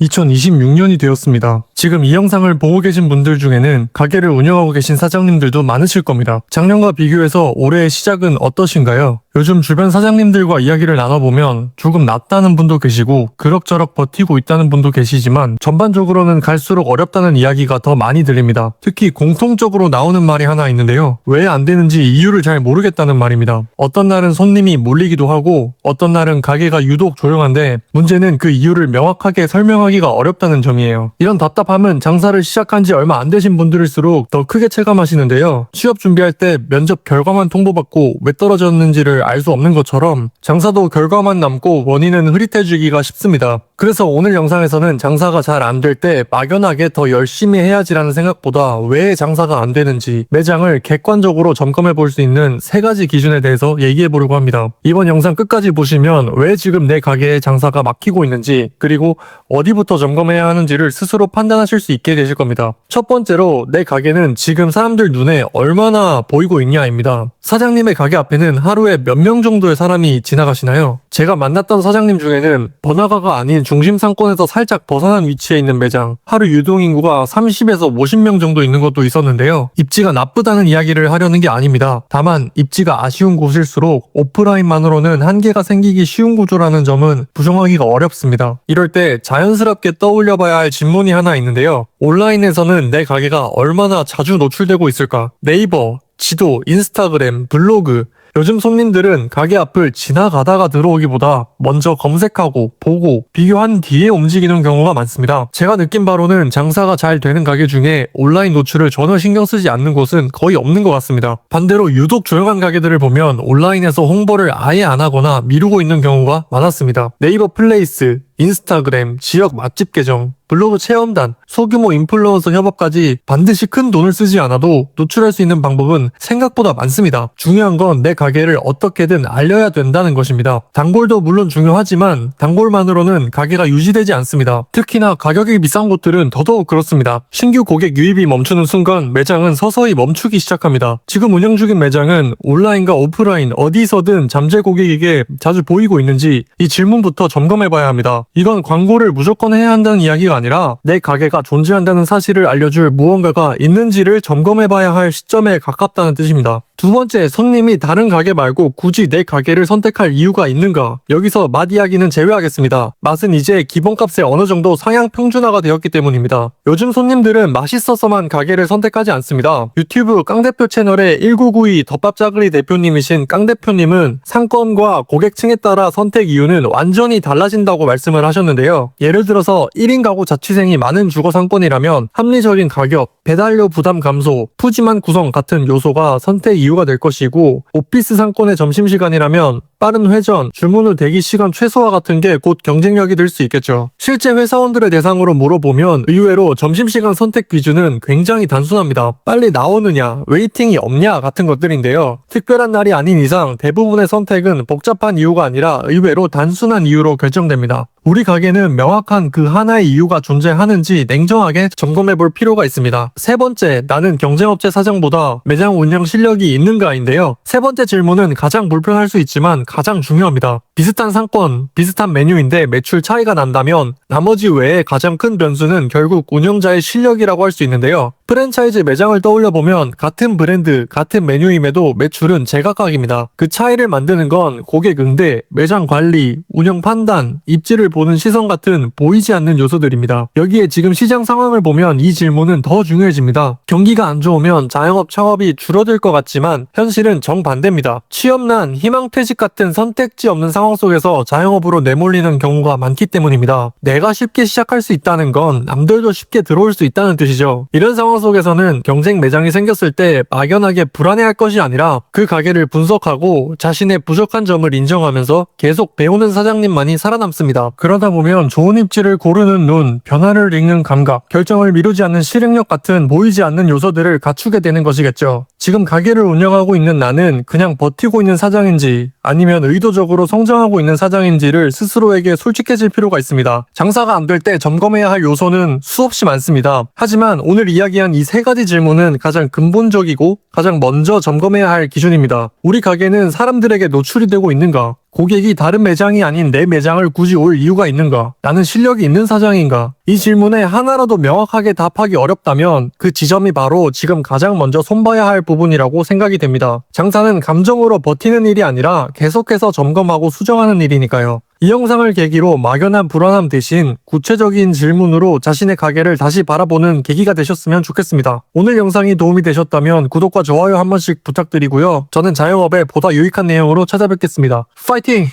2026년이 되었습니다. 지금 이 영상을 보고 계신 분들 중에는 가게를 운영하고 계신 사장님들도 많으실 겁니다. 작년과 비교해서 올해의 시작은 어떠신가요? 요즘 주변 사장님들과 이야기를 나눠보면 조금 낫다는 분도 계시고 그럭저럭 버티고 있다는 분도 계시지만 전반적으로는 갈수록 어렵다는 이야기가 더 많이 들립니다. 특히 공통적으로 나오는 말이 하나 있는데요. 왜 안 되는지 이유를 잘 모르겠다는 말입니다. 어떤 날은 손님이 몰리기도 하고 어떤 날은 가게가 유독 조용한데 문제는 그 이유를 명확하게 설명하기가 어렵다는 점이에요. 이런 답답함은 장사를 시작한 지 얼마 안 되신 분들일수록 더 크게 체감하시는데요. 취업 준비할 때 면접 결과만 통보받고 왜 떨어졌는지를 알 수 없는 것처럼 장사도 결과만 남고 원인은 흐릿해지기가 쉽습니다. 그래서 오늘 영상에서는 장사가 잘 안 될 때 막연하게 더 열심히 해야지라는 생각보다 왜 장사가 안 되는지 매장을 객관적으로 점검해 볼 수 있는 3가지 기준에 대해서 얘기해 보려고 합니다. 이번 영상 끝까지 보시면 왜 지금 내 가게의 장사가 막히고 있는지 그리고 어디부터 점검해야 하는지를 스스로 판단하실 수 있게 되실 겁니다. 첫 번째로 내 가게는 지금 사람들 눈에 얼마나 보이고 있냐입니다. 사장님의 가게 앞에는 하루에 몇 명 정도의 사람이 지나가시나요? 제가 만났던 사장님 중에는 번화가가 아닌 중심 상권에서 살짝 벗어난 위치에 있는 매장, 하루 유동인구가 30에서 50명 정도 있는 것도 있었는데요. 입지가 나쁘다는 이야기를 하려는 게 아닙니다. 다만 입지가 아쉬운 곳일수록 오프라인만으로는 한계가 생기기 쉬운 구조라는 점은 부정하기가 어렵습니다. 이럴 때 자연스럽게 떠올려봐야 할 질문이 하나 있는데요. 온라인에서는 내 가게가 얼마나 자주 노출되고 있을까? 네이버, 지도, 인스타그램, 블로그, 요즘 손님들은 가게 앞을 지나가다가 들어오기보다 먼저 검색하고 보고 비교한 뒤에 움직이는 경우가 많습니다. 제가 느낀 바로는 장사가 잘 되는 가게 중에 온라인 노출을 전혀 신경 쓰지 않는 곳은 거의 없는 것 같습니다. 반대로 유독 조용한 가게들을 보면 온라인에서 홍보를 아예 안 하거나 미루고 있는 경우가 많았습니다. 네이버 플레이스, 인스타그램, 지역 맛집 계정, 블로그 체험단, 소규모 인플루언서 협업까지 반드시 큰 돈을 쓰지 않아도 노출할 수 있는 방법은 생각보다 많습니다. 중요한 건 내 가게를 어떻게든 알려야 된다는 것입니다. 단골도 물론 중요하지만 단골만으로는 가게가 유지되지 않습니다. 특히나 가격이 비싼 곳들은 더더욱 그렇습니다. 신규 고객 유입이 멈추는 순간 매장은 서서히 멈추기 시작합니다. 지금 운영 중인 매장은 온라인과 오프라인 어디서든 잠재 고객에게 자주 보이고 있는지 이 질문부터 점검해봐야 합니다. 이건 광고를 무조건 해야 한다는 이야기가 아니라 내 가게가 존재한다는 사실을 알려줄 무언가가 있는지를 점검해봐야 할 시점에 가깝다는 뜻입니다. 두 번째, 손님이 다른 가게 말고 굳이 내 가게를 선택할 이유가 있는가? 여기서 맛 이야기는 제외하겠습니다. 맛은 이제 기본값에 어느 정도 상향 평준화가 되었기 때문입니다. 요즘 손님들은 맛있어서만 가게를 선택하지 않습니다. 유튜브 깡대표 채널의 1992 덮밥짜그리 대표님이신 깡대표님은 상권과 고객층에 따라 선택 이유는 완전히 달라진다고 말씀을 하셨는데요. 예를 들어서 1인 가구 자취생이 많은 주거 상권이라면 합리적인 가격, 배달료 부담 감소, 푸짐한 구성 같은 요소가 선택 이유가 될 것이고 오피스 상권의 점심시간이라면 빠른 회전, 주문 후 대기 시간 최소화 같은 게 곧 경쟁력이 될 수 있겠죠. 실제 회사원들을 대상으로 물어보면 의외로 점심시간 선택 기준은 굉장히 단순합니다. 빨리 나오느냐, 웨이팅이 없냐 같은 것들인데요. 특별한 날이 아닌 이상 대부분의 선택은 복잡한 이유가 아니라 의외로 단순한 이유로 결정됩니다. 우리 가게는 명확한 그 하나의 이유가 존재하는지 냉정하게 점검해 볼 필요가 있습니다. 세 번째, 나는 경쟁업체 사장보다 매장 운영 실력이 있는가인데요. 세 번째 질문은 가장 불편할 수 있지만 가장 중요합니다. 비슷한 상권, 비슷한 메뉴인데 매출 차이가 난다면 나머지 외에 가장 큰 변수는 결국 운영자의 실력이라고 할 수 있는데요. 프랜차이즈 매장을 떠올려보면 같은 브랜드, 같은 메뉴임에도 매출은 제각각입니다. 그 차이를 만드는 건 고객 응대, 매장 관리, 운영 판단, 입지를 보는 시선 같은 보이지 않는 요소들입니다. 여기에 지금 시장 상황을 보면 이 질문은 더 중요해집니다. 경기가 안 좋으면 자영업 창업이 줄어들 것 같지만 현실은 정반대입니다. 취업난, 희망퇴직 같은 선택지 없는 상황 속에서 자영업으로 내몰리는 경우가 많기 때문입니다. 내가 쉽게 시작할 수 있다는 건 남들도 쉽게 들어올 수 있다는 뜻이죠. 이런 상황 속에서는 경쟁 매장이 생겼을 때 막연하게 불안해할 것이 아니라 그 가게를 분석하고 자신의 부족한 점을 인정하면서 계속 배우는 사장님만이 살아남습니다. 그러다 보면 좋은 입지를 고르는 눈, 변화를 읽는 감각, 결정을 미루지 않는 실행력 같은 보이지 않는 요소들을 갖추게 되는 것이겠죠. 지금 가게를 운영하고 있는 나는 그냥 버티고 있는 사장인지 아니면 의도적으로 성장하고 있는 사장인지를 스스로에게 솔직해질 필요가 있습니다. 장사가 안 될 때 점검해야 할 요소는 수없이 많습니다. 하지만 오늘 이야기한 이 3가지 질문은 가장 근본적이고 가장 먼저 점검해야 할 기준입니다. 우리 가게는 사람들에게 노출이 되고 있는가? 고객이 다른 매장이 아닌 내 매장을 굳이 올 이유가 있는가? 나는 실력이 있는 사장인가? 이 질문에 하나라도 명확하게 답하기 어렵다면 그 지점이 바로 지금 가장 먼저 손봐야 할 부분이라고 생각이 됩니다. 장사는 감정으로 버티는 일이 아니라 계속해서 점검하고 수정하는 일이니까요. 이 영상을 계기로 막연한 불안함 대신 구체적인 질문으로 자신의 가게를 다시 바라보는 계기가 되셨으면 좋겠습니다. 오늘 영상이 도움이 되셨다면 구독과 좋아요 한 번씩 부탁드리고요. 저는 자영업에 보다 유익한 내용으로 찾아뵙겠습니다. 파이팅!